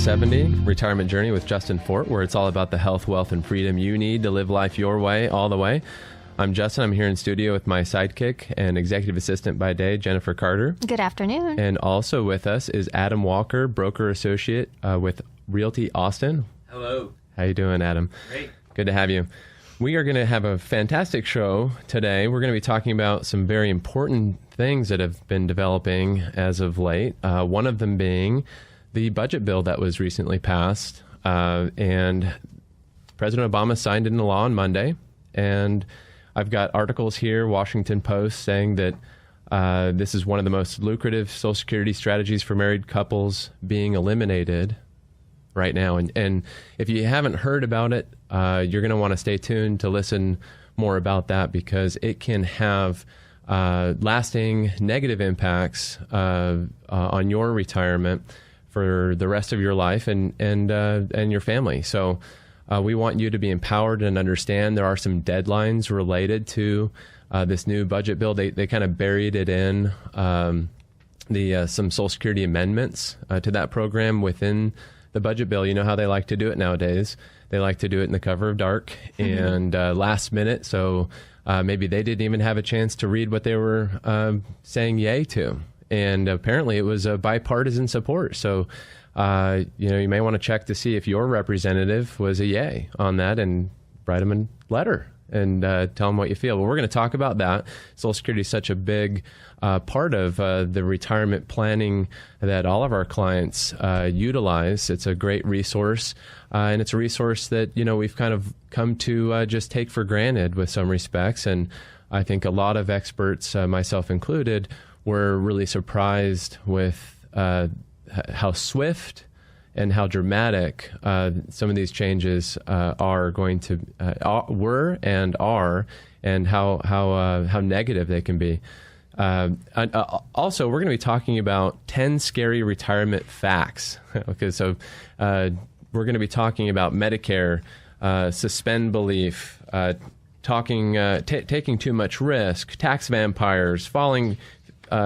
70, Retirement Journey with Justin Fort, where it's all about the health, wealth, and freedom you need to live life your way, all the way. I'm Justin. I'm here in studio with my sidekick and executive assistant by day, Jennifer Carter. Good afternoon. And also with us is Adam Walker, broker associate with Realty Austin. Hello. How you doing, Adam? Great. Good to have you. We are going to have a fantastic show today. We're going to be talking about some very important things that have been developing as of late. One of them being the budget bill that was recently passed. And President Obama signed it into law on Monday. And I've got articles here, Washington Post, saying that this is one of the most lucrative Social Security strategies for married couples being eliminated right now. And if you haven't heard about it, you're going to want to stay tuned to listen more about that, because it can have lasting negative impacts on your retirement for the rest of your life and your family. So we want you to be empowered and understand there are some deadlines related to this new budget bill. They kind of buried it in some Social Security amendments to that program within the budget bill. You know how they like to do it nowadays. They like to do it in the cover of dark and last minute. So maybe they didn't even have a chance to read what they were saying yay to. And apparently it was a bipartisan support. So, you may want to check to see if your representative was a yay on that and write them a letter and tell them what you feel. Well, we're going to talk about that. Social Security is such a big part of the retirement planning that all of our clients utilize. It's a great resource, and it's a resource that, we've kind of come to just take for granted with some respects. And I think a lot of experts, myself included, were really surprised with how swift and how dramatic some of these changes are going to were and are, and how negative they can be. Also, we're going to be talking about 10 scary retirement facts. Okay, so we're going to be talking about Medicare, suspend belief, taking too much risk, tax vampires, falling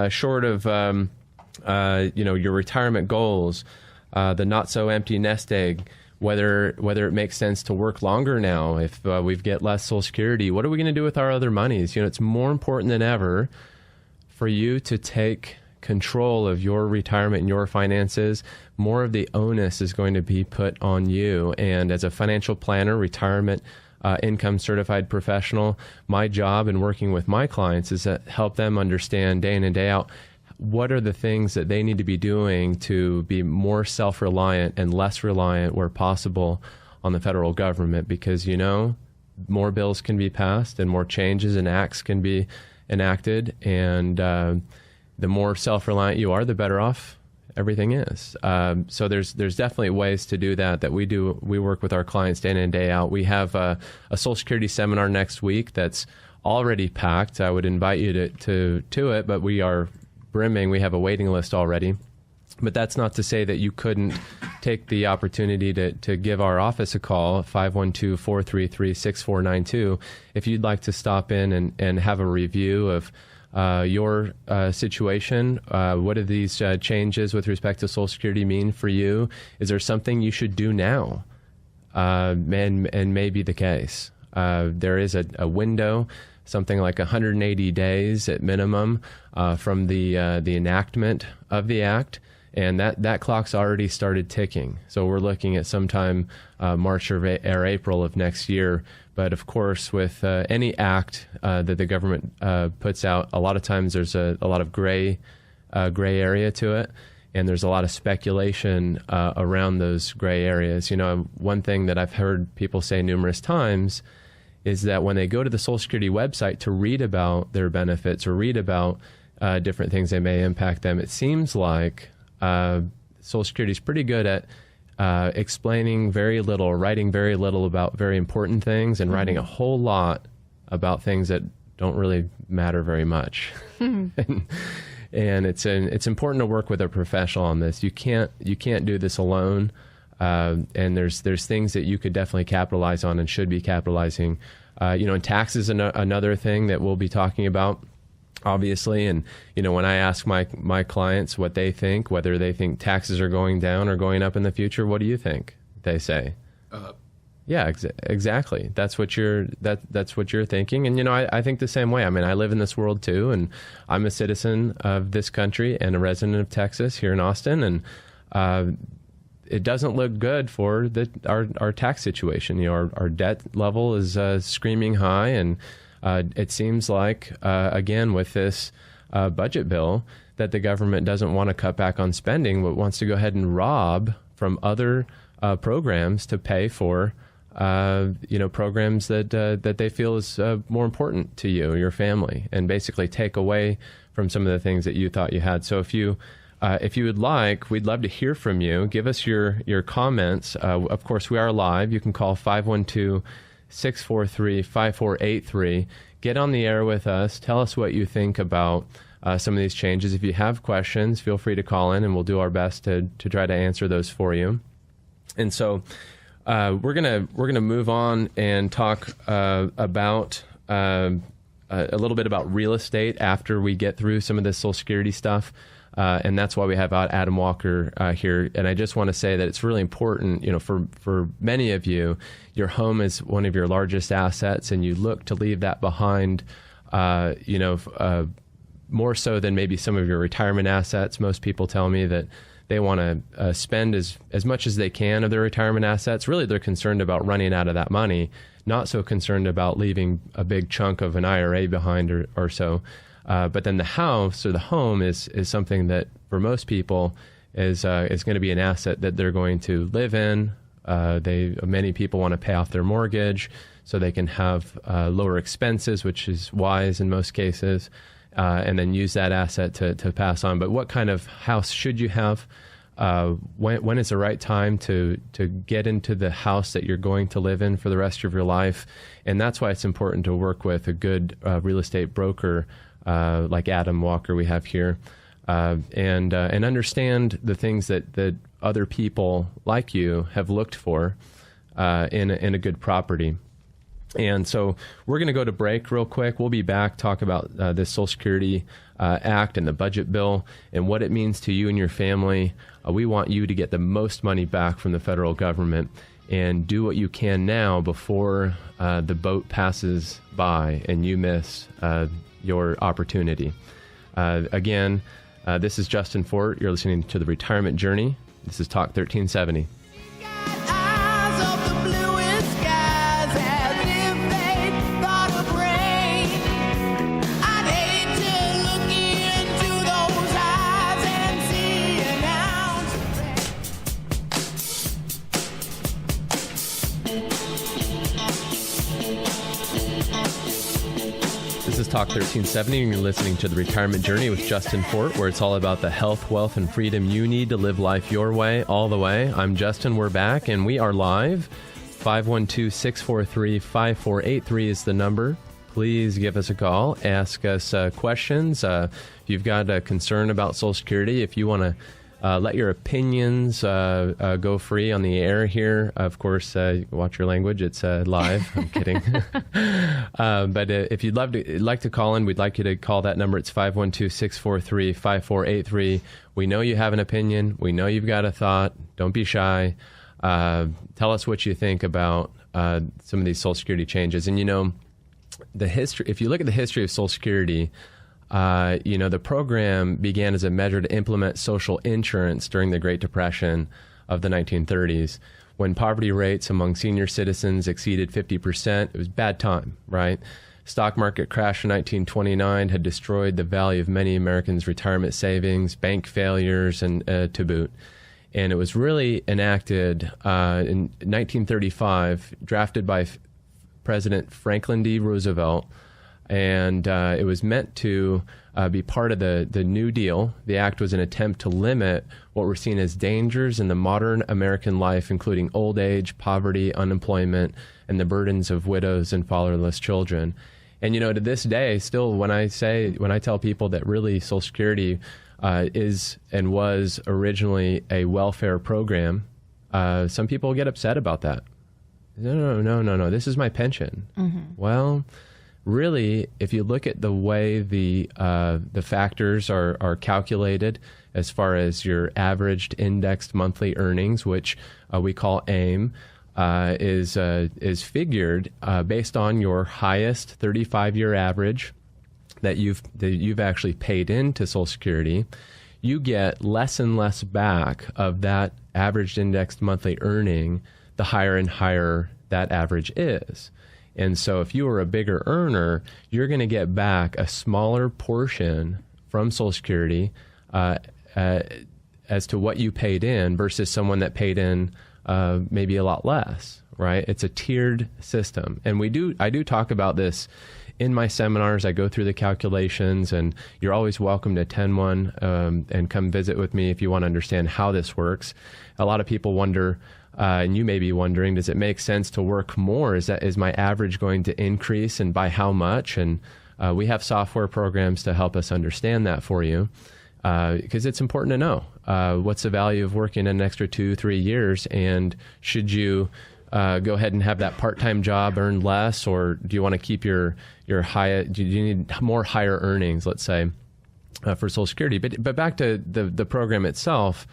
short of your retirement goals, the not so empty nest egg, whether it makes sense to work longer now if we get less Social Security. What are we going to do with our other monies? It's more important than ever for you to take control of your retirement and your finances. More of the onus is going to be put on you. And as a financial planner, retirement income certified professional, my job in working with my clients is to help them understand day in and day out what are the things that they need to be doing to be more self-reliant and less reliant where possible on the federal government, because more bills can be passed and more changes and acts can be enacted, and the more self-reliant you are, the better off everything is. So there's definitely ways to do that we do. We work with our clients day in and day out. We have a Social Security seminar next week that's already packed. I would invite you to it, but we are brimming. We have a waiting list already. But that's not to say that you couldn't take the opportunity to give our office a call, 512-433-6492, if you'd like to stop in and have a review of your situation. What do these changes with respect to Social Security mean for you? Is there something you should do now? And may be the case. There is a window, something like 180 days at minimum from the enactment of the act. And that clock's already started ticking. So we're looking at sometime March or April of next year. But of course, with any act that the government puts out, a lot of times there's a lot of gray area to it. And there's a lot of speculation around those gray areas. One thing that I've heard people say numerous times is that when they go to the Social Security website to read about their benefits or read about different things that may impact them, it seems like Social Security is pretty good at explaining very little or writing very little about very important things and writing a whole lot about things that don't really matter very much. And it's important to work with a professional on this. You can't do this alone. And there's things that you could definitely capitalize on and should be capitalizing. And taxes another thing that we'll be talking about. obviously. And, when I ask my clients what they think, whether they think taxes are going down or going up in the future, what do you think? They say, yeah, exactly. That's what you're thinking. And, I think the same way. I mean, I live in this world too, and I'm a citizen of this country and a resident of Texas here in Austin. And, it doesn't look good for our tax situation. Our debt level is screaming high, and it seems like, again, with this budget bill, that the government doesn't want to cut back on spending, but wants to go ahead and rob from other programs to pay for programs that they feel is more important to you or your family, and basically take away from some of the things that you thought you had. So if you would like, we'd love to hear from you. Give us your comments. Of course, we are live. You can call 512-643-5483. Get on the air with us. Tell us what you think about some of these changes. If you have questions, feel free to call in, and we'll do our best to try to answer those for you. And so we're gonna move on and talk about a little bit about real estate after we get through some of this Social Security stuff. And that's why we have Adam Walker here. And I just want to say that it's really important, for many of you, your home is one of your largest assets, and you look to leave that behind, more so than maybe some of your retirement assets. Most people tell me that they want to spend as much as they can of their retirement assets. Really, they're concerned about running out of that money, not so concerned about leaving a big chunk of an IRA behind or so. But then the house or the home is something that for most people is going to be an asset that they're going to live in. Many people want to pay off their mortgage so they can have lower expenses, which is wise in most cases, and then use that asset to pass on. But what kind of house should you have? When is the right time to get into the house that you're going to live in for the rest of your life? And that's why it's important to work with a good real estate broker like Adam Walker we have here, and understand the things that other people like you have looked for in a good property. And so we're going to go to break real quick. We'll be back, talk about this Social Security Act and the budget bill and what it means to you and your family. We want you to get the most money back from the federal government, and do what you can now before the boat passes by and you miss your opportunity. Again, this is Justin Fort. You're listening to The Retirement Journey. This is Talk 1370. This is Talk 1370, and you're listening to The Retirement Journey with Justin Fort, where it's all about the health, wealth, and freedom you need to live life your way, all the way. I'm Justin. We're back, and we are live. 512-643-5483 is the number. Please give us a call. Ask us questions. If you've got a concern about Social Security, if you want to let your opinions go free on the air here. Of course, watch your language. It's live. I'm kidding. But if you'd like to call in, we'd like you to call that number. It's 512-643-5483. We know you have an opinion. We know you've got a thought. Don't be shy. Tell us what you think about some of these Social Security changes. And, the history, if you look at the history of Social Security, the program began as a measure to implement social insurance during the Great Depression of the 1930s. When poverty rates among senior citizens exceeded 50%, it was a bad time, right? Stock market crash in 1929 had destroyed the value of many Americans' retirement savings, bank failures, and to boot. And it was really enacted in 1935, drafted by President Franklin D. Roosevelt, and it was meant to be part of the New Deal. The act was an attempt to limit what were seen as dangers in the modern American life, including old age, poverty, unemployment, and the burdens of widows and fatherless children. And, to this day, still, when I tell people that really Social Security is and was originally a welfare program, some people get upset about that. No, this is my pension. Mm-hmm. Well, really, if you look at the way the factors are calculated as far as your averaged indexed monthly earnings, which we call AIM, is figured based on your highest 35-year average that you've actually paid into Social Security. You get less and less back of that averaged indexed monthly earning the higher and higher that average is. And so if you were a bigger earner, you're going to get back a smaller portion from Social Security as to what you paid in versus someone that paid in maybe a lot less, right? It's a tiered system. And I do talk about this in my seminars. I go through the calculations, and you're always welcome to attend one and come visit with me if you want to understand how this works. A lot of people wonder, and you may be wondering, does it make sense to work more? Is my average going to increase, and by how much? And we have software programs to help us understand that for you, because it's important to know what's the value of working an extra 2-3 years, and should you go ahead and have that part-time job, earn less, or do you want to keep your high? Do you need more higher earnings, let's say, for Social Security? But back to the program itself,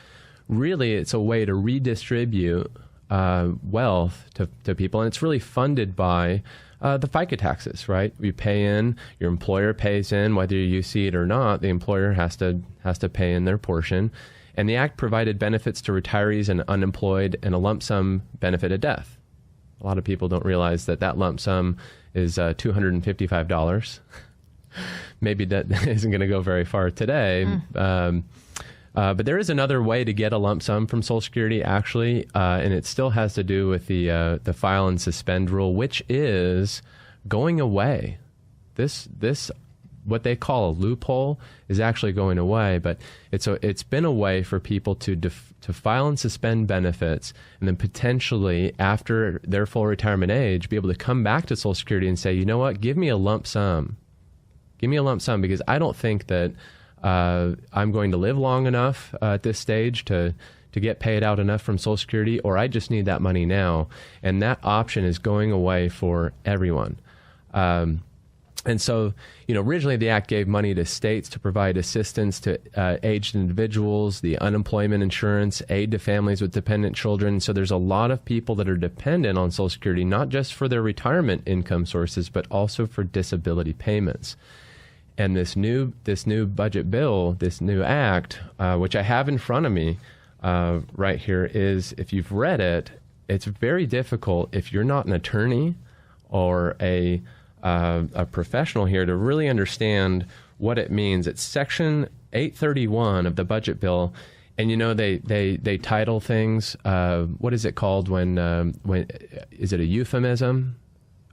really it's a way to redistribute wealth to people, and it's really funded by the FICA taxes, right? You pay in, your employer pays in, whether you see it or not. The employer has to pay in their portion. And the Act provided benefits to retirees and unemployed and a lump sum benefit at death. A lot of people don't realize that lump sum is $255. Maybe that isn't going to go very far today. But there is another way to get a lump sum from Social Security, actually, and it still has to do with the file and suspend rule, which is going away. This what they call a loophole is actually going away, but it's been a way for people to file and suspend benefits, and then potentially after their full retirement age be able to come back to Social Security and say, you know what, give me a lump sum. Give me a lump sum, because I don't think that I'm going to live long enough at this stage to get paid out enough from Social Security, or I just need that money now. And that option is going away for everyone. And so, originally the Act gave money to states to provide assistance to aged individuals, the unemployment insurance, aid to families with dependent children. So there's a lot of people that are dependent on Social Security, not just for their retirement income sources, but also for disability payments. And this new budget bill, this new Act, which I have in front of me right here, is, if you've read it, it's very difficult if you're not an attorney or a professional here to really understand what it means. It's Section 831 of the budget bill, and they title things. What is it called when is it a euphemism?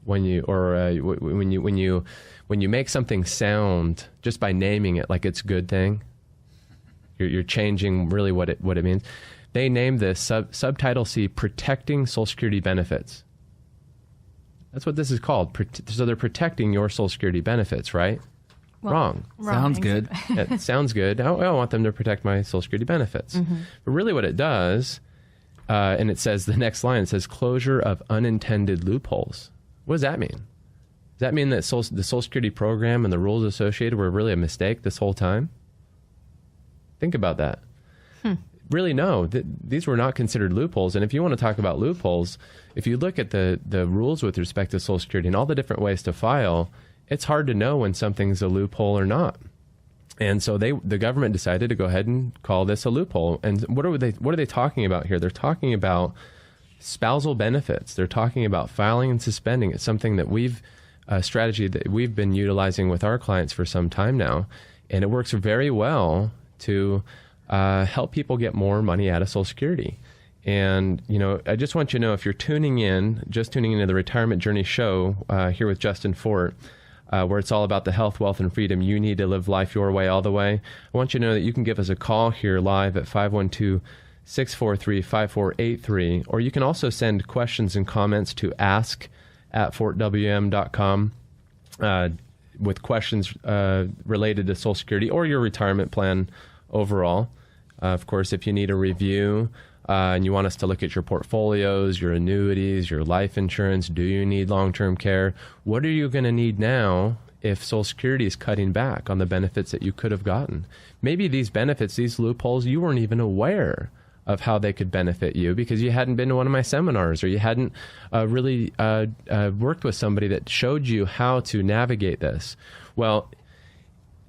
When you make something sound just by naming it like it's a good thing, you're changing really what it means. They named this subtitle C, Protecting Social Security Benefits. That's what this is called. So they're protecting your Social Security benefits, right? Well, wrong. Sounds good. It sounds good. I want them to protect my Social Security benefits. Mm-hmm. But really what it does, and it says, the next line, it says closure of unintended loopholes. What does that mean? Does that mean that the Social Security program and the rules associated were really a mistake this whole time? Think about that. Really, no. These were not considered loopholes. And if you want to talk about loopholes, if you look at the rules with respect to Social Security and all the different ways to file, it's hard to know when something's a loophole or not. And so the government decided to go ahead and call this a loophole. And what are they talking about here? They're talking about spousal benefits. They're talking about filing and suspending. It's something that a strategy that we've been utilizing with our clients for some time now. And it works very well to help people get more money out of Social Security. And, I just want you to know, if you're tuning into the Retirement Journey show here with Justin Fort, where it's all about the health, wealth, and freedom you need to live life your way all the way, I want you to know that you can give us a call here live at 512-643-5483, or you can also send questions and comments to ask@fortwm.com with questions related to Social Security or your retirement plan overall. Of course, if you need a review and you want us to look at your portfolios, your annuities, your life insurance. Do you need long-term care? What are you going to need now if Social Security is cutting back on the benefits that you could have gotten? Maybe these benefits, these loopholes, you weren't even aware of how they could benefit you because you hadn't been to one of my seminars, or you hadn't really worked with somebody that showed you how to navigate this. Well,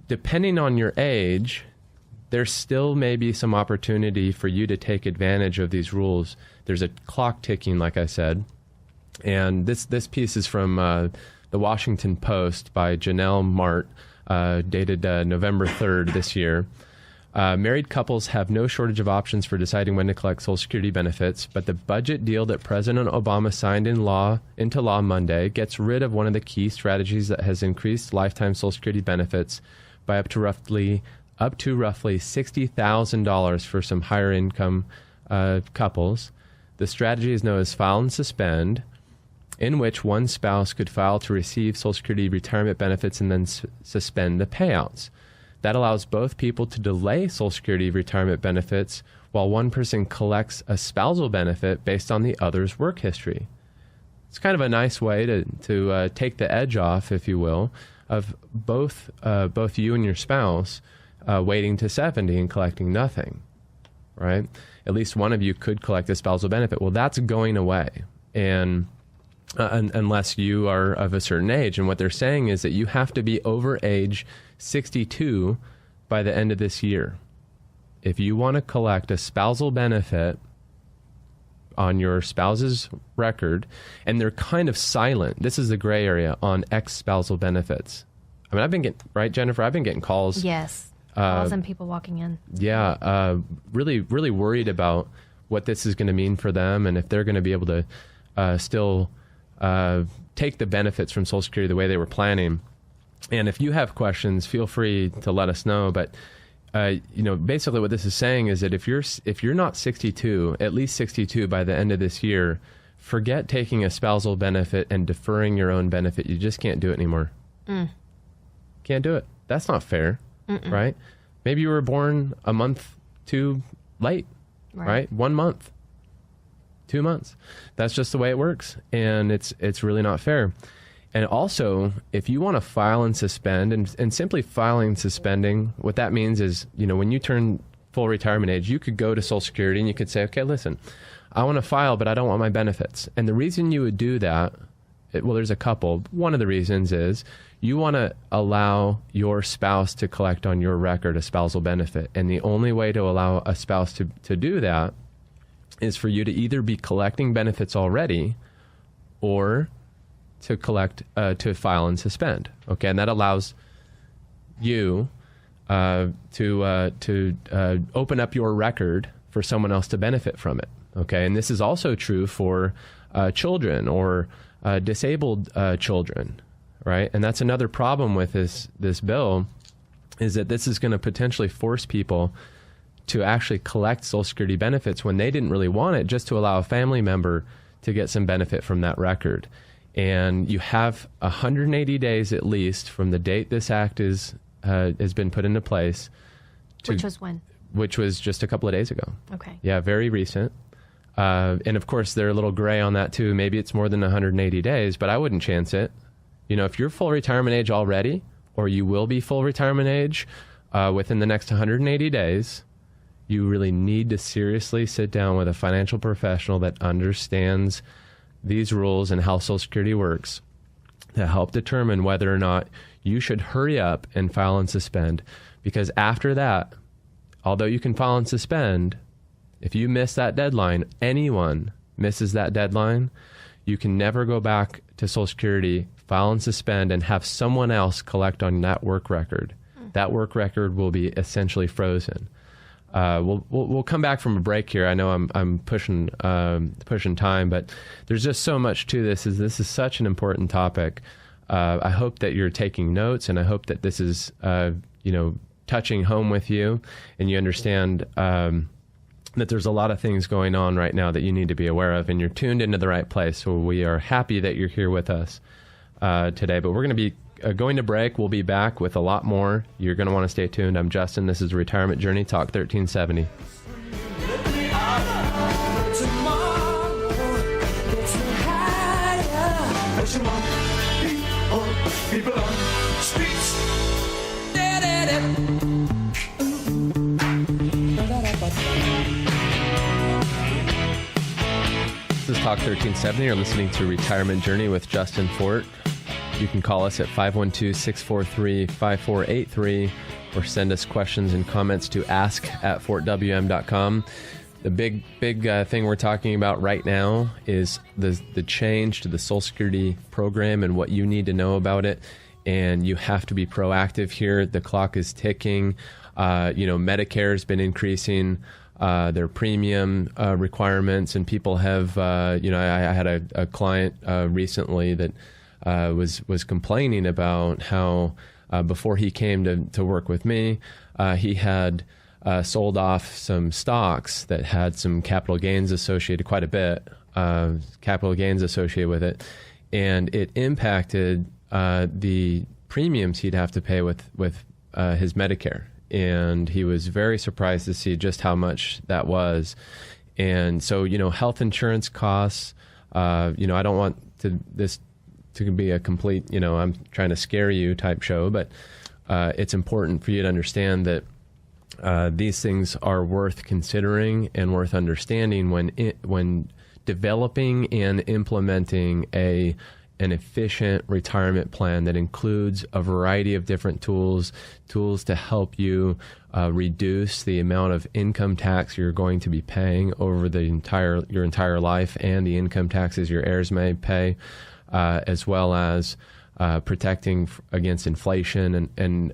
depending on your age, there still may be some opportunity for you to take advantage of these rules. There's a clock ticking, like I said. And this piece is from the Washington Post by Janelle Mart, dated November 3rd this year. Married couples have no shortage of options for deciding when to collect Social Security benefits, but the budget deal that President Obama signed into law Monday gets rid of one of the key strategies that has increased lifetime Social Security benefits by up to roughly $60,000 for some higher income couples. The strategy is known as file and suspend, in which one spouse could file to receive Social Security retirement benefits and then suspend the payouts. That allows both people to delay Social Security retirement benefits while one person collects a spousal benefit based on the other's work history. It's kind of a nice way to take the edge off, if you will, of both you and your spouse waiting to 70 and collecting nothing, right? At least one of you could collect a spousal benefit. Well, that's going away, and unless you are of a certain age. And what they're saying is that you have to be over age 62 by the end of this year if you want to collect a spousal benefit on your spouse's record. And they're kind of silent. This is the gray area on ex-spousal benefits. I mean, I've been getting, right, Jennifer? I've been getting calls. Yes. Calls and people walking in. Yeah. Really, really worried about what this is going to mean for them and if they're going to be able to still take the benefits from Social Security the way they were planning. And if you have questions, feel free to let us know. But basically what this is saying is that if you're not 62, at least 62 by the end of this year, forget taking a spousal benefit and deferring your own benefit. You just can't do it anymore. Can't do it. That's not fair, right? Maybe you were born a month too late, right? 1 month, 2 months. That's just the way it works, and it's really not fair. And also, if you want to file and suspend, and simply filing and suspending, what that means is, when you turn full retirement age, you could go to Social Security and you could say, okay, listen, I want to file, but I don't want my benefits. And the reason you would do that, there's a couple. One of the reasons is you want to allow your spouse to collect on your record a spousal benefit. And the only way to allow a spouse to do that is for you to either be collecting benefits already or to to file and suspend. Okay, and that allows you to open up your record for someone else to benefit from it. Okay, and this is also true for children or disabled children, right? And that's another problem with this bill, is that this is going to potentially force people to actually collect Social Security benefits when they didn't really want it, just to allow a family member to get some benefit from that record. And you have 180 days at least from the date this act has been put into place. Which was when? Which was just a couple of days ago. Okay. Yeah, very recent. And of course, they're a little gray on that too. Maybe it's more than 180 days, but I wouldn't chance it. If you're full retirement age already, or you will be full retirement age within the next 180 days, you really need to seriously sit down with a financial professional that understands these rules and how Social Security works to help determine whether or not you should hurry up and file and suspend. Because after that, although you can file and suspend, if you miss that deadline, anyone misses that deadline, you can never go back to Social Security, file and suspend, and have someone else collect on that work record. That work record will be essentially frozen. We'll come back from a break here. I know I'm pushing time, but there's just so much to this. This is such an important topic. I hope that you're taking notes, and I hope that this is touching home with you, and you understand that there's a lot of things going on right now that you need to be aware of, and you're tuned into the right place. So we are happy that you're here with us today. But we're going to be going to break. We'll be back with a lot more. You're going to want to stay tuned. I'm Justin. This is Retirement Journey Talk 1370. people on the streets. This is Talk 1370. You're listening to Retirement Journey with Justin Fort. You can call us at 512-643-5483 or send us questions and comments to ask@fortwm.com. The big thing we're talking about right now is the change to the Social Security program and what you need to know about it. And you have to be proactive here. The clock is ticking. Medicare has been increasing their premium requirements, and people have, I had a client recently that was complaining about how before he came to work with me, he had sold off some stocks that had some capital gains associated, quite a bit, capital gains associated with it, and it impacted the premiums he'd have to pay with his Medicare. And he was very surprised to see just how much that was. And so, health insurance costs, I don't want this to be a complete, I'm trying to scare you type show, but it's important for you to understand that these things are worth considering and worth understanding when developing and implementing an efficient retirement plan that includes a variety of different tools to help you reduce the amount of income tax you're going to be paying over your entire life, and the income taxes your heirs may pay, as well as protecting against inflation and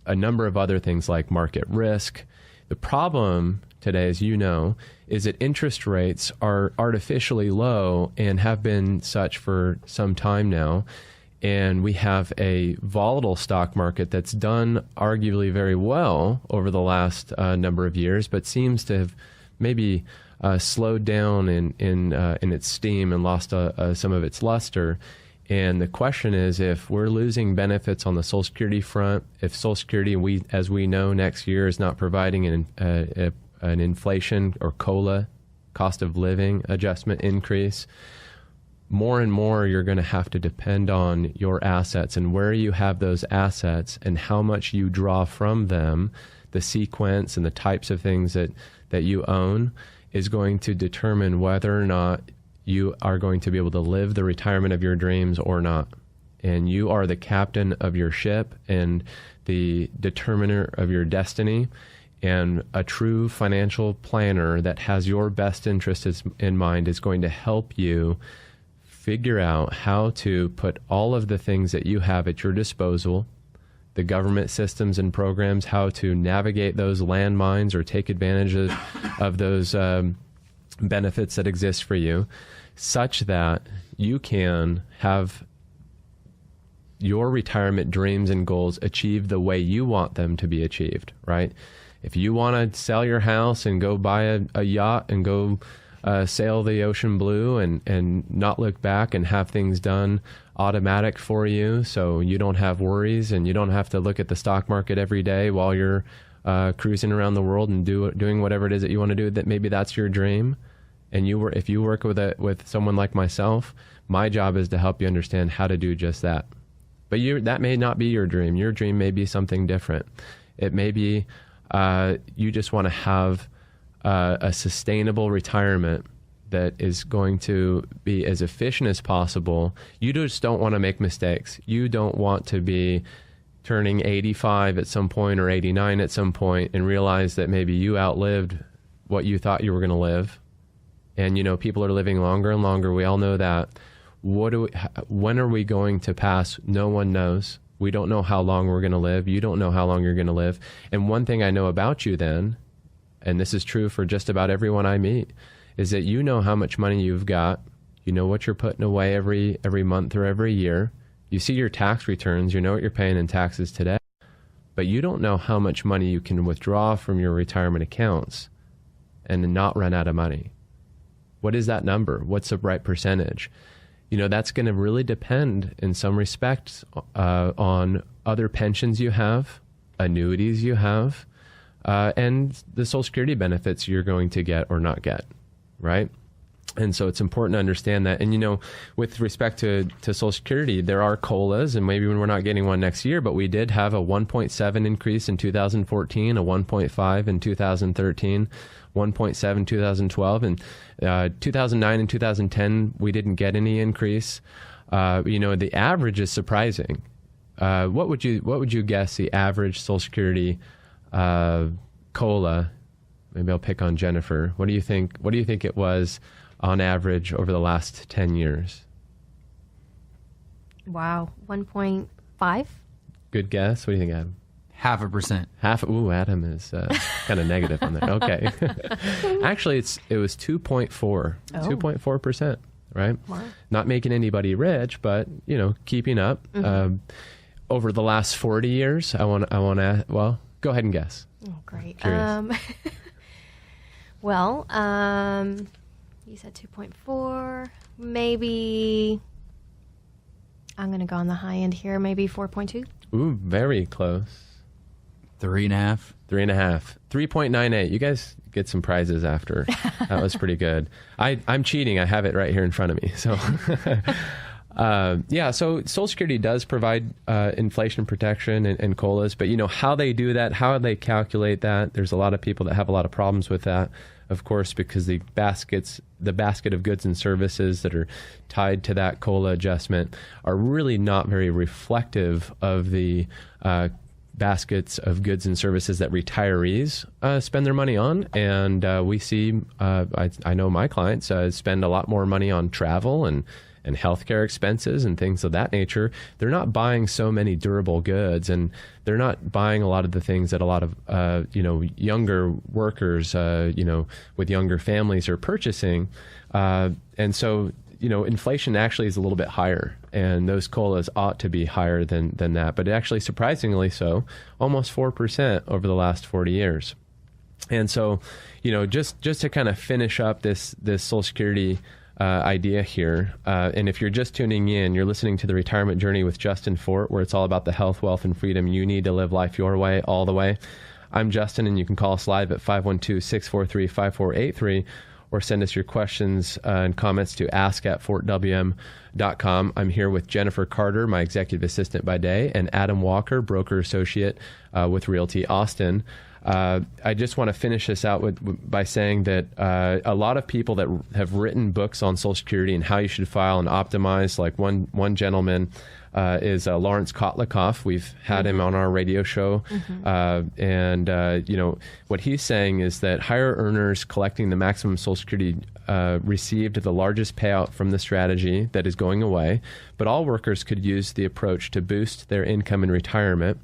a number of other things like market risk. The problem today, as you know, is that interest rates are artificially low and have been such for some time now. And we have a volatile stock market that's done arguably very well over the last number of years, but seems to have maybe slowed down in its steam and lost some of its luster. And the question is, if we're losing benefits on the Social Security front, if Social Security, as we know, next year is not providing an inflation or COLA, cost of living adjustment increase, more and more you're going to have to depend on your assets and where you have those assets and how much you draw from them. The sequence and the types of things that you own is going to determine whether or not you are going to be able to live the retirement of your dreams or not. And you are the captain of your ship and the determiner of your destiny. And a true financial planner that has your best interests in mind is going to help you figure out how to put all of the things that you have at your disposal, the government systems and programs, how to navigate those landmines or take advantage of those benefits that exist for you, such that you can have your retirement dreams and goals achieved the way you want them to be achieved, right? If you want to sell your house and go buy a yacht and go sail the ocean blue and not look back and have things done automatic for you so you don't have worries and you don't have to look at the stock market every day while you're cruising around the world and doing whatever it is that you want to do, that maybe that's your dream. And if you work with someone like myself, my job is to help you understand how to do just that. But that may not be your dream. Your dream may be something different. It may be you just want to have a sustainable retirement that is going to be as efficient as possible. You just don't want to make mistakes. You don't want to be turning 85 at some point or 89 at some point and realize that maybe you outlived what you thought you were going to live. And, people are living longer and longer. We all know that. When are we going to pass? No one knows. We don't know how long we're going to live. You don't know how long you're going to live. And one thing I know about you then, and this is true for just about everyone I meet, is that you know how much money you've got. You know what you're putting away every month or every year. You see your tax returns. You know what you're paying in taxes today. But you don't know how much money you can withdraw from your retirement accounts and not run out of money. What is that number? What's the right percentage? That's going to really depend in some respects on other pensions you have, annuities you have, and the Social Security benefits you're going to get or not get, right? And so it's important to understand that. And, with respect to Social Security, there are COLAs, and maybe we're not getting one next year, but we did have a 1.7 increase in 2014, a 1.5 in 2013, 1.7 2012, and 2009 and 2010, we didn't get any increase. The average is surprising. What would you guess the average Social Security COLA? Maybe I'll pick on Jennifer. What do you think it was on average over the last 10 years? Wow, 1.5? Good guess. What do you think, Adam? 0.5%. Ooh, Adam is kind of negative on that. Okay. Actually, it was 2.4. 2.4%, right? Wow. Not making anybody rich, but, keeping up. Mm-hmm. Over the last 40 years, I want to, well, go ahead and guess. Oh, great. Curious. Well, you said 2.4. Maybe I'm going to go on the high end here. Maybe 4.2. Ooh, very close. 3.5. 3.5. 3.98. You guys get some prizes after. That was pretty good. I'm cheating. I have it right here in front of me. So, so Social Security does provide inflation protection and COLAs, but how they do that, how they calculate that, there's a lot of people that have a lot of problems with that, of course, because the basket of goods and services that are tied to that COLA adjustment are really not very reflective of the baskets of goods and services that retirees spend their money on. And we see, I know my clients spend a lot more money on travel and healthcare expenses and things of that nature. They're not buying so many durable goods, and they're not buying a lot of the things that a lot of younger workers with younger families are purchasing. And so inflation actually is a little bit higher, and those COLAs ought to be higher than that, but actually surprisingly so, almost 4% over the last 40 years. And so, just to kind of finish up this Social Security idea here, and if you're just tuning in, you're listening to The Retirement Journey with Justin Fort, where it's all about the health, wealth, and freedom you need to live life your way, all the way. I'm Justin, and you can call us live at 512-643-5483, or send us your questions and comments to ask@fortwm.com. I'm here with Jennifer Carter, my executive assistant by day, and Adam Walker, broker associate with Realty Austin. I just want to finish this out by saying that a lot of people that have written books on Social Security and how you should file and optimize, like one gentleman is Lawrence Kotlikoff. We've had him on our radio show. And what he's saying is that higher earners collecting the maximum Social Security received the largest payout from the strategy that is going away, but all workers could use the approach to boost their income in retirement,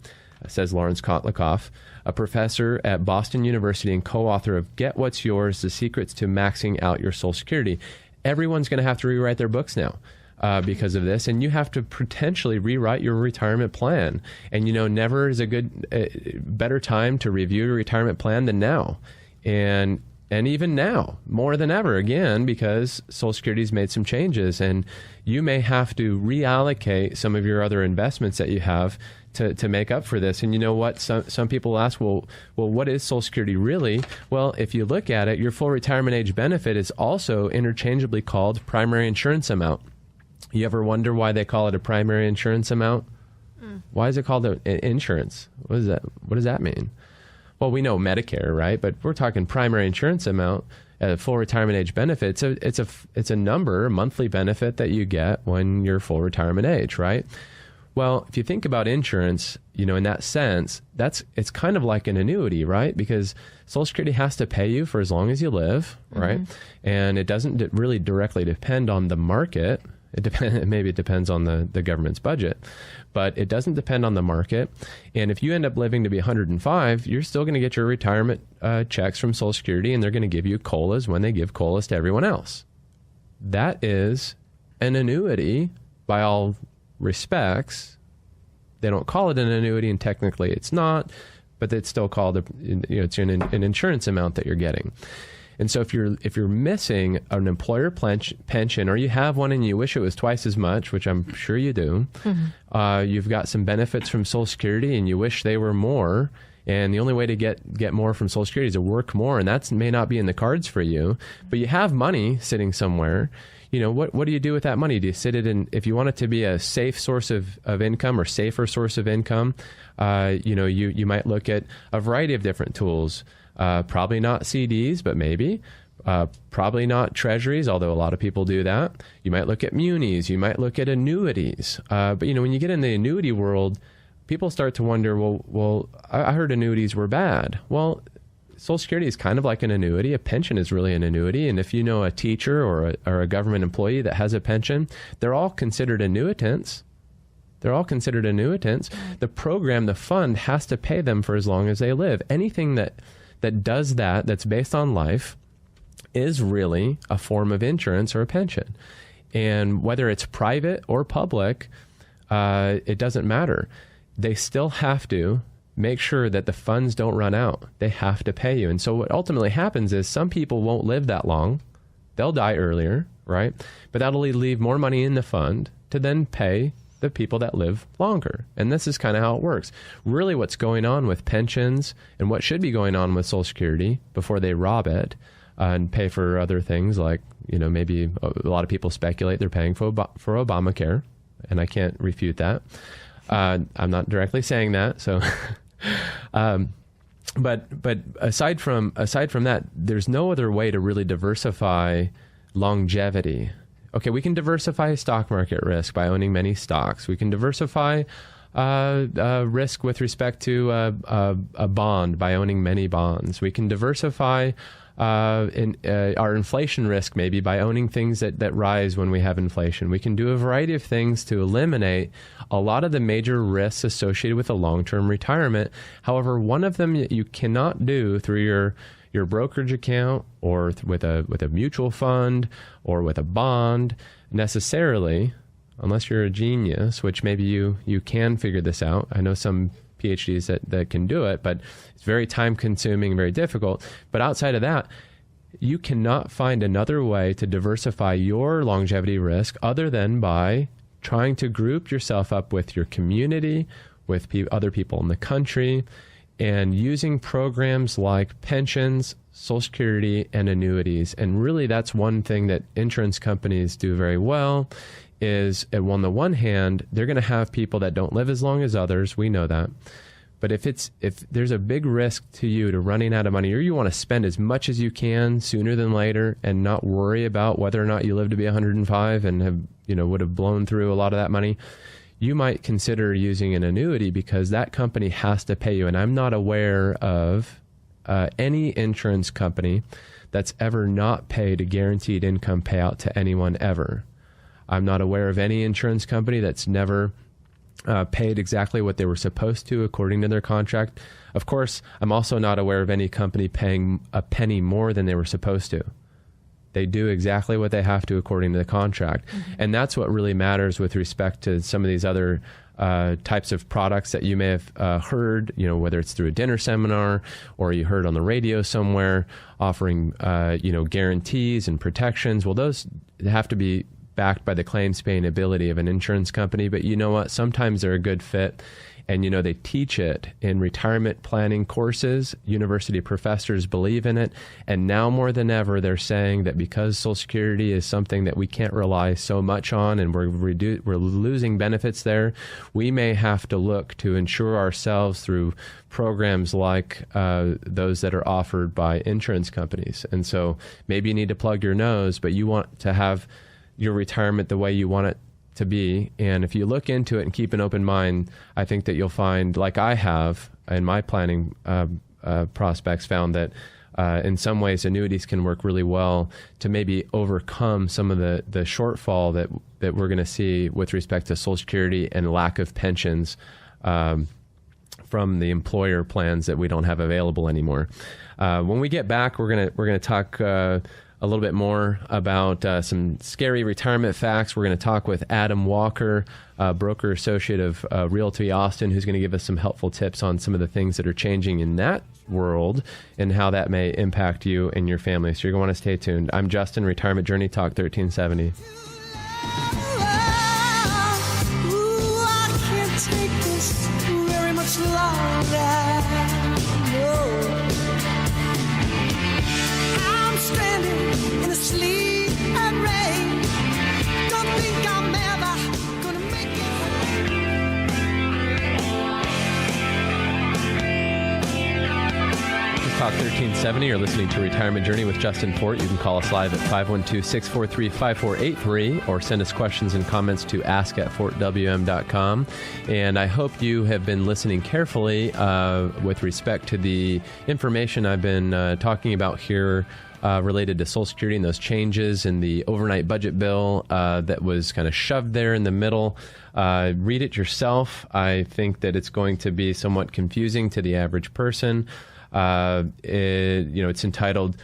says Lawrence Kotlikoff, a professor at Boston University and co-author of Get What's Yours, The Secrets to Maxing Out Your Social Security. Everyone's going to have to rewrite their books now because of this, and you have to potentially rewrite your retirement plan. And, never is a better time to review your retirement plan than now. And even now, more than ever, again, because Social Security's made some changes, and you may have to reallocate some of your other investments that you have to make up for this. And you know what? Some people ask, well, what is Social Security really? Well, if you look at it, your full retirement age benefit is also interchangeably called primary insurance amount. You ever wonder why they call it a primary insurance amount? Why is it called insurance? What does that mean? Well, we know Medicare, right? But we're talking primary insurance amount, full retirement age benefit. It's a number, a monthly benefit that you get when you're full retirement age, right? Well, if you think about insurance, in that sense, it's kind of like an annuity, right? Because Social Security has to pay you for as long as you live, right? And it doesn't really directly depend on the market. Maybe it depends on the government's budget, but it doesn't depend on the market. And if you end up living to be 105, you're still going to get your retirement checks from Social Security, and they're going to give you COLAs when they give COLAs to everyone else. That is an annuity by all respects. They don't call it an annuity, and technically it's not, but it's still called it's an insurance amount that you're getting. And so if you're missing an employer pension, or you have one and you wish it was twice as much, which I'm sure you do, you've got some benefits from Social Security and you wish they were more, And the only way to get more from Social Security is to work more, and that may not be in the cards for you, but you have money sitting somewhere. What do you do with that money? Do you sit it in, if you want it to be a safe source of income or safer source of income, you might look at a variety of different tools. Probably not CDs, but maybe. Probably not treasuries, although a lot of people do that. You might look at munis. You might look at annuities. But when you get in the annuity world, people start to wonder, well, I heard annuities were bad. Well, Social Security is kind of like an annuity. A pension is really an annuity. And if you know a teacher or a government employee that has a pension, they're all considered annuitants. They're all considered annuitants. The program, the fund, has to pay them for as long as they live. Anything that does that, that's based on life, is really a form of insurance or a pension. And whether it's private or public, it doesn't matter. They still have to make sure that the funds don't run out. They have to pay you. And so what ultimately happens is some people won't live that long. They'll die earlier, right? But that'll leave more money in the fund to then pay the people that live longer. And this is kind of how it works. Really what's going on with pensions and what should be going on with Social Security before they rob it and pay for other things like, maybe a lot of people speculate they're paying for Obamacare, and I can't refute that. I'm not directly saying that. So, but aside from that, there's no other way to really diversify longevity. Okay, we can diversify stock market risk by owning many stocks. We can diversify risk with respect to a bond by owning many bonds. We can diversify our inflation risk maybe by owning things that rise when we have inflation. We can do a variety of things to eliminate a lot of the major risks associated with a long-term retirement. However, one of them you cannot do through your brokerage account or with a mutual fund or with a bond necessarily, unless you're a genius, which maybe you can figure this out. I know some PhDs that can do it, but it's very time consuming, very difficult. But outside of that, you cannot find another way to diversify your longevity risk other than by trying to group yourself up with your community, with other people in the country, and using programs like pensions, Social Security, and annuities. And really that's one thing that insurance companies do very well is, on the one hand, they're going to have people that don't live as long as others. We know that. But if there's a big risk to you to running out of money, or you want to spend as much as you can sooner than later and not worry about whether or not you live to be 105 and would have blown through a lot of that money, you might consider using an annuity because that company has to pay you. And I'm not aware of any insurance company that's ever not paid a guaranteed income payout to anyone ever. I'm not aware of any insurance company that's never paid exactly what they were supposed to according to their contract. Of course, I'm also not aware of any company paying a penny more than they were supposed to. They do exactly what they have to according to the contract. Mm-hmm. And that's what really matters with respect to some of these other types of products that you may have heard, whether it's through a dinner seminar or you heard on the radio somewhere offering, guarantees and protections. Well, those have to be backed by the claims paying ability of an insurance company. But you know what? Sometimes they're a good fit. And, they teach it in retirement planning courses. University professors believe in it. And now more than ever, they're saying that because Social Security is something that we can't rely so much on and we're losing benefits there, we may have to look to insure ourselves through programs like those that are offered by insurance companies. And so maybe you need to plug your nose, but you want to have your retirement the way you want it to be. And if you look into it and keep an open mind, I think that you'll find, like I have in my planning prospects, found that in some ways annuities can work really well to maybe overcome some of the shortfall that we're going to see with respect to Social Security and lack of pensions from the employer plans that we don't have available anymore. When we get back, we're going to talk a little bit more about some scary retirement facts. We're going to talk with Adam Walker, broker associate of Realty Austin, who's going to give us some helpful tips on some of the things that are changing in that world and how that may impact you and your family. So you're going to want to stay tuned. I'm Justin, Retirement Journey Talk 1370. I can't take this very much longer. Talk 1370. You're listening to Retirement Journey with Justin Fort. You can call us live at 512-643-5483 or send us questions and comments to ask@fortwm.com. And I hope you have been listening carefully with respect to the information I've been talking about here related to Social Security and those changes in the overnight budget bill that was kind of shoved there in the middle. Read it yourself. I think that it's going to be somewhat confusing to the average person. It's entitled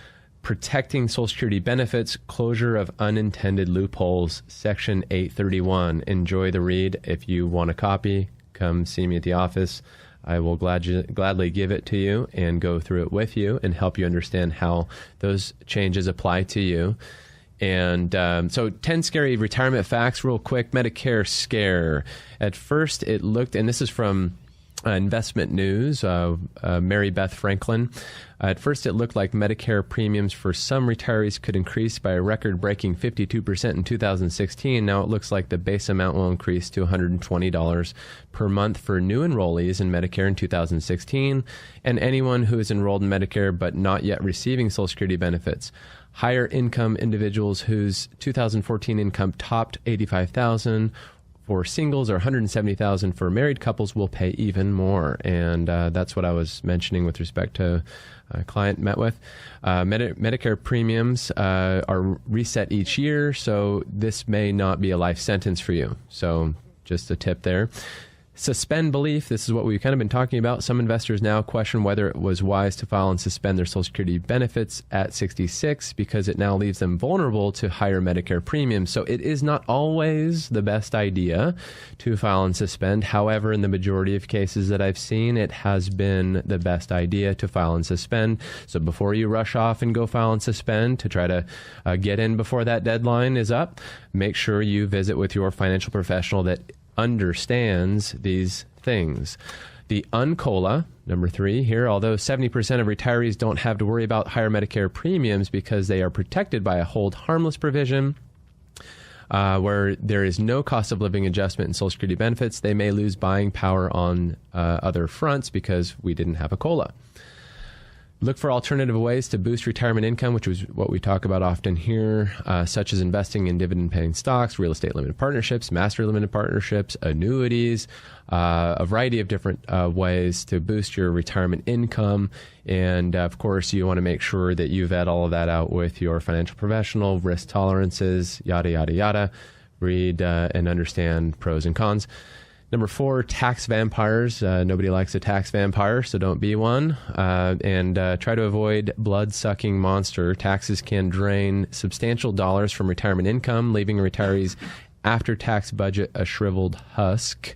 Protecting Social Security Benefits, Closure of Unintended Loopholes, Section 831. Enjoy the read. If you want a copy, come see me at the office. I will gladly give it to you and go through it with you and help you understand how those changes apply to you. And so 10 scary retirement facts real quick. Medicare scare. At first it looked, and this is from Investment News, Mary Beth Franklin. At first, it looked like Medicare premiums for some retirees could increase by a record-breaking 52% in 2016. Now it looks like the base amount will increase to $120 per month for new enrollees in Medicare in 2016, and anyone who is enrolled in Medicare but not yet receiving Social Security benefits. Higher income individuals whose 2014 income topped $85,000 for singles or $170,000 for married couples will pay even more. And that's what I was mentioning with respect to a client met with. Medicare premiums are reset each year, so this may not be a life sentence for you. So just a tip there. Suspend belief. This is what we've kind of been talking about. Some investors now question whether it was wise to file and suspend their Social Security benefits at 66 because it now leaves them vulnerable to higher Medicare premiums. So it is not always the best idea to file and suspend. However, in the majority of cases that I've seen, it has been the best idea to file and suspend. So before you rush off and go file and suspend to try to get in before that deadline is up, make sure you visit with your financial professional that understands these things. The UNCOLA, number 3 here, although 70% of retirees don't have to worry about higher Medicare premiums because they are protected by a hold harmless provision where there is no cost of living adjustment in Social Security benefits, they may lose buying power on other fronts because we didn't have a COLA. Look for alternative ways to boost retirement income, which is what we talk about often here, such as investing in dividend-paying stocks, real estate limited partnerships, master limited partnerships, annuities, a variety of different ways to boost your retirement income. And, of course, you want to make sure that you vet all of that out with your financial professional, risk tolerances, yada, yada, yada. Read and understand pros and cons. Number 4, tax vampires. Nobody likes a tax vampire, so don't be one. And try to avoid blood-sucking monster. Taxes can drain substantial dollars from retirement income, leaving retirees' after-tax budget a shriveled husk.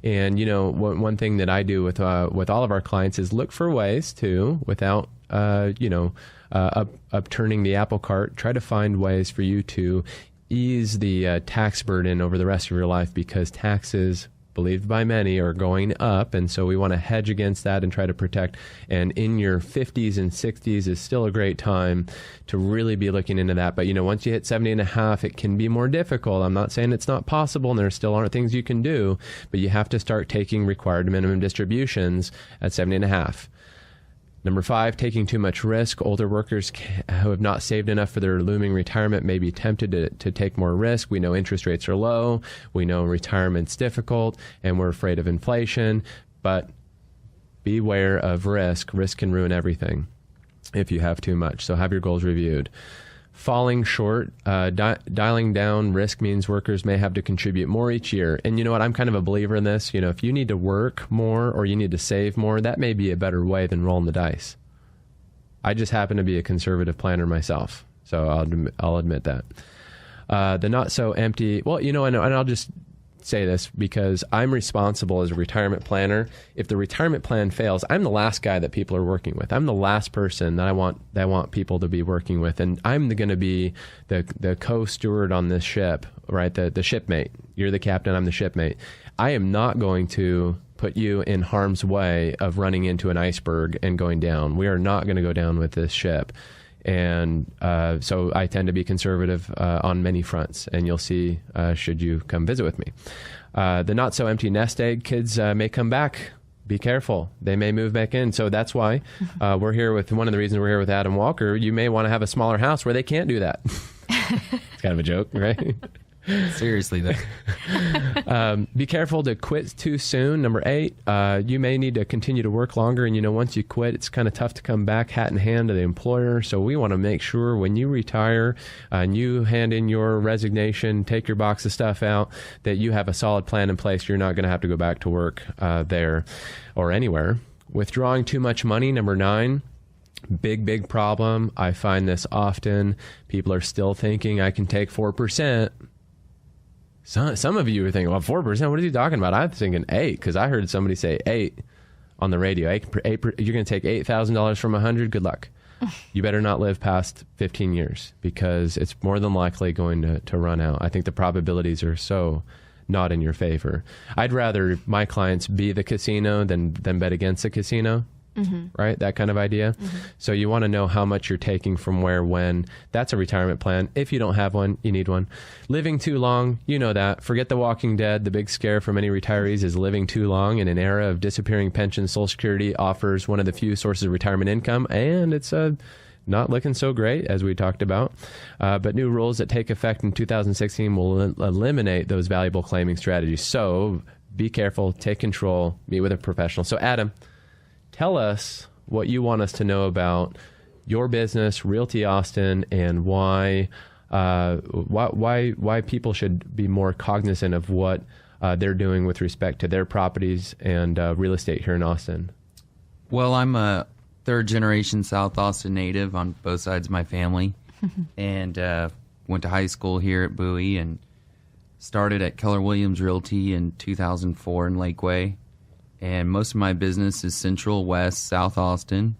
And, you know, one thing that I do with all of our clients is look for ways to, without, upturning the apple cart, try to find ways for you to ease the tax burden over the rest of your life, because taxes, believed by many, are going up, and so we want to hedge against that and try to protect. And in your 50s and 60s is still a great time to really be looking into that. But, you know, once you hit 70 and a half, it can be more difficult. I'm not saying it's not possible, and there still aren't things you can do, but you have to start taking required minimum distributions at 70 and a half. Number 5, taking too much risk. Older workers who have not saved enough for their looming retirement may be tempted to take more risk. We know interest rates are low. We know retirement's difficult, and we're afraid of inflation. But beware of risk. Risk can ruin everything if you have too much. So have your goals reviewed. Falling short, dialing down risk means workers may have to contribute more each year. And you know what? I'm kind of a believer in this. You know, if you need to work more or you need to save more, that may be a better way than rolling the dice. I just happen to be a conservative planner myself, so I'll admit that. The not so empty. Well, you know, and I'll just say this because I'm responsible as a retirement planner. If the retirement plan fails, I'm the last guy that people are working with. I'm the last person that I want people to be working with, and I'm going to be the co-steward on this ship, right? The shipmate. You're the captain. I'm the shipmate. I am not going to put you in harm's way of running into an iceberg and going down. We are not going to go down with this ship. And so I tend to be conservative on many fronts, and you'll see should you come visit with me. The not-so-empty nest egg. Kids may come back be careful. They may move back in. So that's why we're here with, one of the reasons we're here with Adam Walker. You may want to have a smaller house where they can't do that. It's kind of a joke, right? Seriously, though. Be careful to quit too soon. Number 8, you may need to continue to work longer. And, once you quit, it's kind of tough to come back hat in hand to the employer. So we want to make sure when you retire and you hand in your resignation, take your box of stuff out, that you have a solid plan in place. You're not going to have to go back to work there or anywhere. Withdrawing too much money. Number 9. Big problem. I find this often. People are still thinking I can take 4%. Some of you are thinking, well, 4%, what is he talking about? I'm thinking 8, because I heard somebody say 8 on the radio. 8, you're going to take $8,000 from 100? Good luck. You better not live past 15 years, because it's more than likely going to run out. I think the probabilities are so not in your favor. I'd rather my clients be the casino than bet against the casino. Right? That kind of idea. So you want to know how much you're taking from where, when. That's a retirement plan. If you don't have one, you need one. Living too long, you know that. Forget The Walking Dead. The big scare for many retirees is living too long. In an era of disappearing pensions, Social Security offers one of the few sources of retirement income, and it's not looking so great, as we talked about. But new rules that take effect in 2016 will eliminate those valuable claiming strategies. So be careful, take control, meet with a professional. So Adam, tell us what you want us to know about your business, Realty Austin, and why people should be more cognizant of what they're doing with respect to their properties and real estate here in Austin. Well, I'm a third-generation South Austin native on both sides of my family, and went to high school here at Bowie and started at Keller Williams Realty in 2004 in Lakeway. And most of my business is Central, West, South Austin.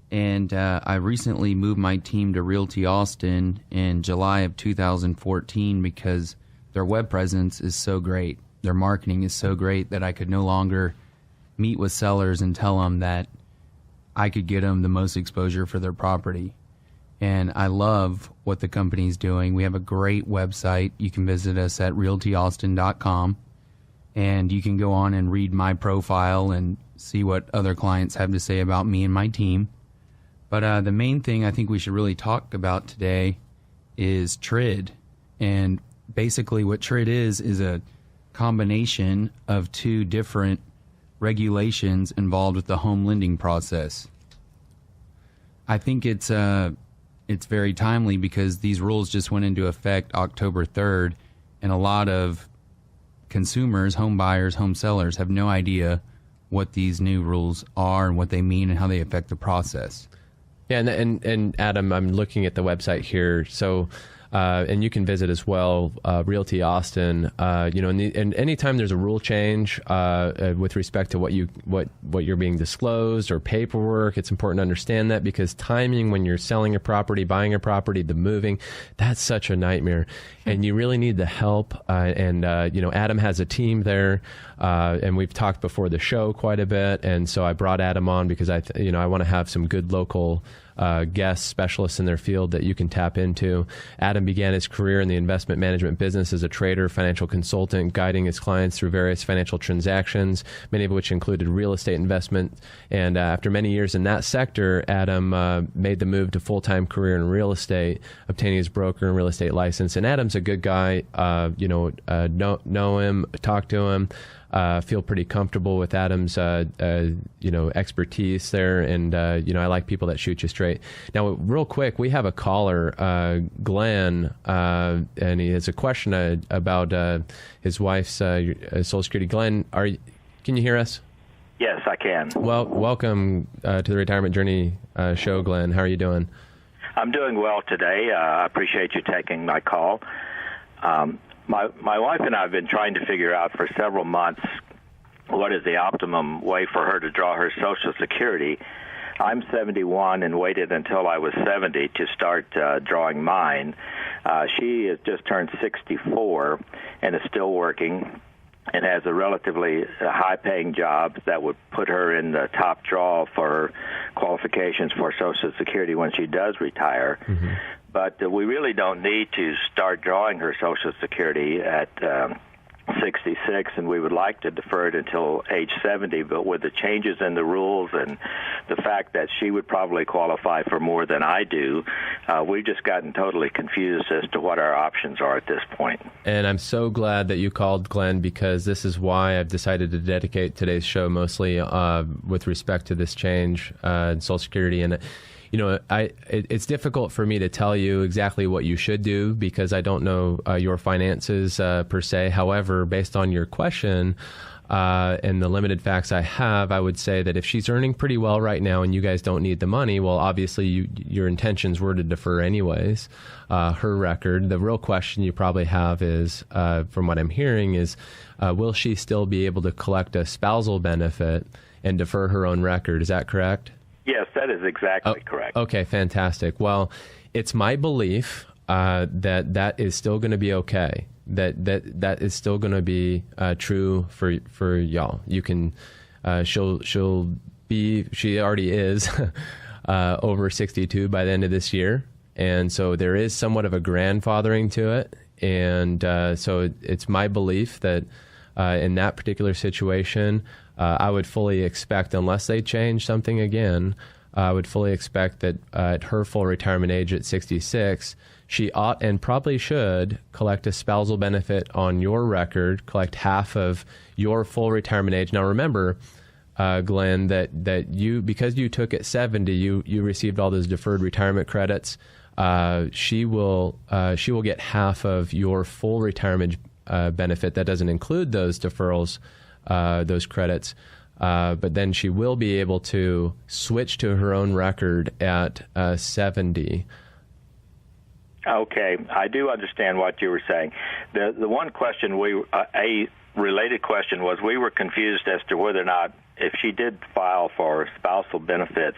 And I recently moved my team to Realty Austin in July of 2014 because their web presence is so great. Their marketing is so great that I could no longer meet with sellers and tell them that I could get them the most exposure for their property. And I love what the company's doing. We have a great website. You can visit us at realtyaustin.com. And you can go on and read my profile and see what other clients have to say about me and my team. But the main thing I think we should really talk about today is TRID. And basically what TRID is a combination of 2 different regulations involved with the home lending process. I think it's very timely because these rules just went into effect October 3rd, and a lot of consumers, home buyers, home sellers have no idea what these new rules are and what they mean and how they affect the process. Yeah, and Adam, I'm looking at the website here. So, and you can visit as well, Realty Austin. And anytime there's a rule change with respect to what you're being disclosed or paperwork, it's important to understand that, because timing when you're selling a property, buying a property, the moving, that's such a nightmare, and you really need the help. Adam has a team there, and we've talked before the show quite a bit, and so I brought Adam on because I want to have some good local guest specialists in their field that you can tap into. Adam began his career in the investment management business as a trader, financial consultant, guiding his clients through various financial transactions, many of which included real estate investment. And after many years in that sector, Adam made the move to full-time career in real estate, obtaining his broker and real estate license. And Adam's a good guy. Know him, talk to him. Feel pretty comfortable with Adam's, expertise there, and I like people that shoot you straight. Now, real quick, we have a caller, Glenn, and he has a question about his wife's Social Security. Glenn, can you hear us? Yes, I can. Well, welcome to the Retirement Journey show, Glenn. How are you doing? I'm doing well today. I appreciate you taking my call. My wife and I have been trying to figure out for several months what is the optimum way for her to draw her Social Security. I'm 71 and waited until I was 70 to start drawing mine. She has just turned 64 and is still working and has a relatively high-paying job that would put her in the top draw for her qualifications for Social Security when she does retire. Mm-hmm. But we really don't need to start drawing her Social Security at 66, and we would like to defer it until age 70, but with the changes in the rules and the fact that she would probably qualify for more than I do, we've just gotten totally confused as to what our options are at this point. And I'm so glad that you called, Glenn, because this is why I've decided to dedicate today's show mostly with respect to this change in Social Security. And you know, it's difficult for me to tell you exactly what you should do because I don't know your finances per se. However, based on your question and the limited facts I have, I would say that if she's earning pretty well right now and you guys don't need the money, well, obviously your intentions were to defer anyways. Her record, the real question you probably have is, from what I'm hearing, is will she still be able to collect a spousal benefit and defer her own record? Is that correct? Yes, that is exactly correct. Okay, fantastic. Well, it's my belief that is still going to be okay. That is still going to be true for y'all. You can, she already is over 62 by the end of this year, and so there is somewhat of a grandfathering to it. And so it's my belief that in that particular situation, I would fully expect, unless they change something again, I would fully expect that at her full retirement age at 66, she ought and probably should collect a spousal benefit on your record, collect half of your full retirement age. Now, remember, Glenn, that you, because you took at 70, you received all those deferred retirement credits. She will get half of your full retirement benefit. That doesn't include those deferrals, those credits, but then she will be able to switch to her own record at 70. Okay, I do understand what you were saying. The one question a related question was, we were confused as to whether or not, if she did file for spousal benefits,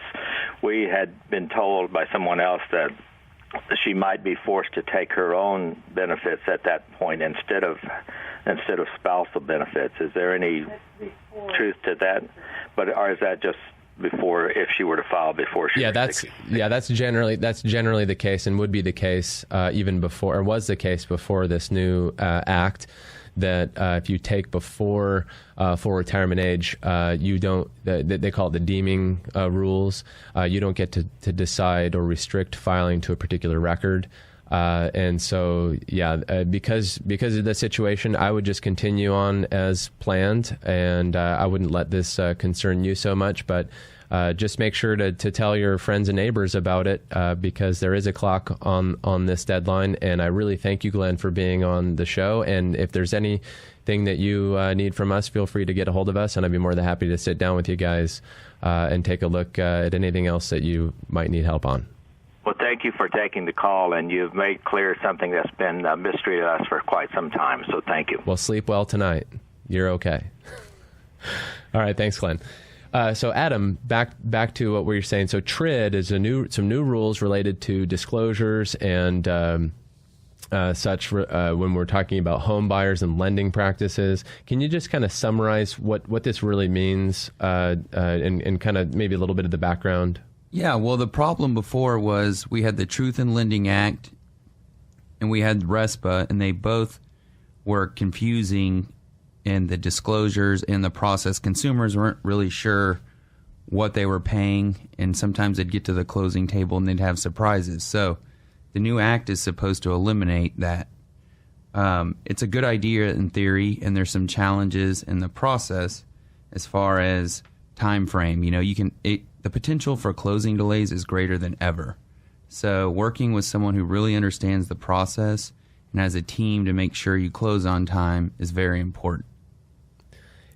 we had been told by someone else that she might be forced to take her own benefits at that point instead of spousal benefits. Is there any truth to that? Or is that just before, if she were to file before she? That's generally the case, and would be the case even before, or was the case before this new act, that if you take before full retirement age, you don't. They call it the deeming rules. You don't get to decide or restrict filing to a particular record. And so, because of the situation, I would just continue on as planned, and I wouldn't let this concern you so much. But just make sure to tell your friends and neighbors about it, because there is a clock on this deadline. And I really thank you, Glenn, for being on the show. And if there's anything that you need from us, feel free to get a hold of us, and I'd be more than happy to sit down with you guys and take a look at anything else that you might need help on. Well, thank you for taking the call, and you've made clear something that's been a mystery to us for quite some time, so thank you. Well, sleep well tonight. You're okay. All right, thanks, Glenn. So, Adam, back to what we were saying. So, TRID is some new rules related to disclosures and such when we're talking about home buyers and lending practices. Can you just kind of summarize what this really means and kind of maybe a little bit of the background? Yeah, well, the problem before was we had the Truth in Lending Act and we had RESPA, and they both were confusing in the disclosures and the process. Consumers weren't really sure what they were paying, and sometimes they'd get to the closing table and they'd have surprises. So the new act is supposed to eliminate that. It's a good idea in theory, and there's some challenges in the process as far as time frame. You know, the potential for closing delays is greater than ever. So working with someone who really understands the process and has a team to make sure you close on time is very important.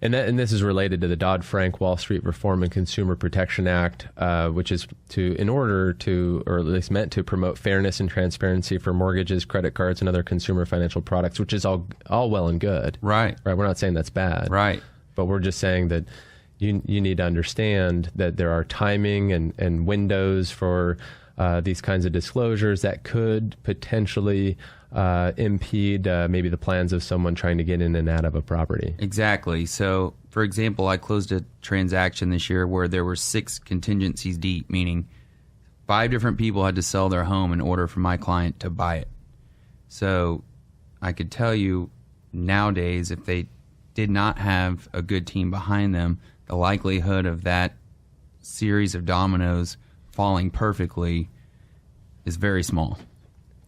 And this is related to the Dodd-Frank Wall Street Reform and Consumer Protection Act, which is in order to, or at least meant to, promote fairness and transparency for mortgages, credit cards, and other consumer financial products, which is all well and good. Right. We're not saying that's bad. Right. But we're just saying that you need to understand that there are timing and windows for these kinds of disclosures that could potentially impede maybe the plans of someone trying to get in and out of a property. Exactly. So, for example, I closed a transaction this year where there were 6 contingencies deep, meaning 5 different people had to sell their home in order for my client to buy it. So I could tell you nowadays, if they did not have a good team behind them, the likelihood of that series of dominoes falling perfectly is very small.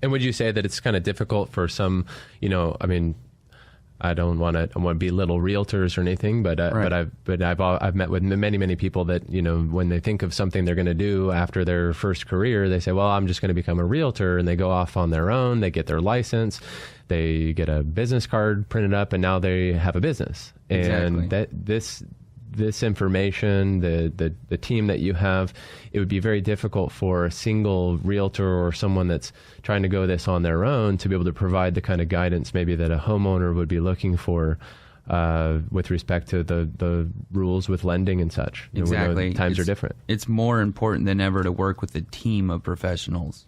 And would you say that it's kind of difficult for some, I mean, I don't want to belittle realtors or anything, but Right. I've met with many people that, when they think of something they're going to do after their first career, they say, well, I'm just going to become a realtor, and they go off on their own. They get their license, they get a business card printed up, and now they have a business. Exactly. And this information, the team that you have, it would be very difficult for a single realtor or someone that's trying to go this on their own to be able to provide the kind of guidance maybe that a homeowner would be looking for with respect to the rules with lending and such. Exactly. We know times are different. It's more important than ever to work with a team of professionals.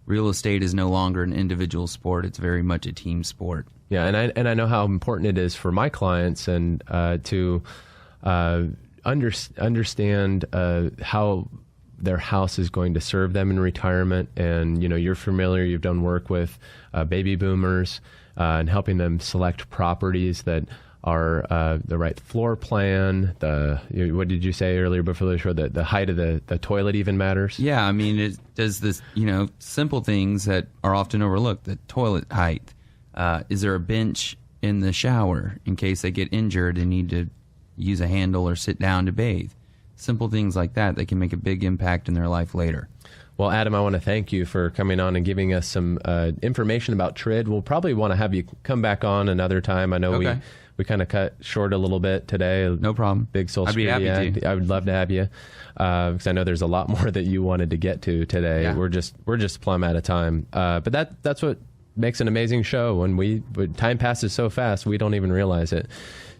Real estate is no longer an individual sport. It's very much a team sport. Yeah, and I know how important it is for my clients and to understand how their house is going to serve them in retirement. And, you're familiar, you've done work with baby boomers and helping them select properties that are the right floor plan. What did you say earlier before the show? The height of the toilet even matters? Yeah, I mean, it does this, simple things that are often overlooked. The toilet height. Is there a bench in the shower in case they get injured and need to use a handle or sit down to bathe? Simple things like that can make a big impact in their life later. Well, Adam, I want to thank you for coming on and giving us some information about TRID. We'll probably want to have you come back on another time. I know Okay. we kind of cut short a little bit today. No problem. Big Social I'd be Security happy ad. to. I would love to have you because I know there's a lot more that you wanted to get to today. Yeah. We're just plumb out of time. But that's what makes an amazing show. When time passes so fast, we don't even realize it.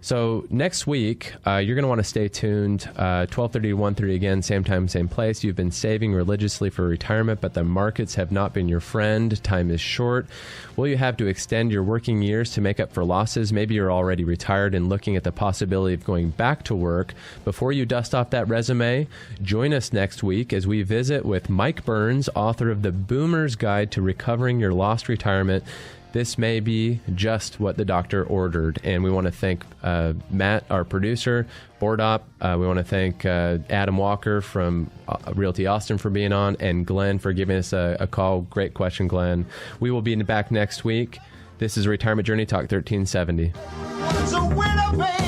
So next week, you're going to want to stay tuned. 12:30 to 1:30 again, same time, same place. You've been saving religiously for retirement, but the markets have not been your friend. Time is short. Will you have to extend your working years to make up for losses? Maybe you're already retired and looking at the possibility of going back to work. Before you dust off that resume, join us next week as we visit with Mike Burns, author of The Boomer's Guide to Recovering Your Lost Retirement. This may be just what the doctor ordered. And we want to thank Matt, our producer, Board Op. We want to thank Adam Walker from Realty Austin for being on, and Glenn for giving us a call. Great question, Glenn. We will be back next week. This is Retirement Journey Talk 1370. Was a winner, baby.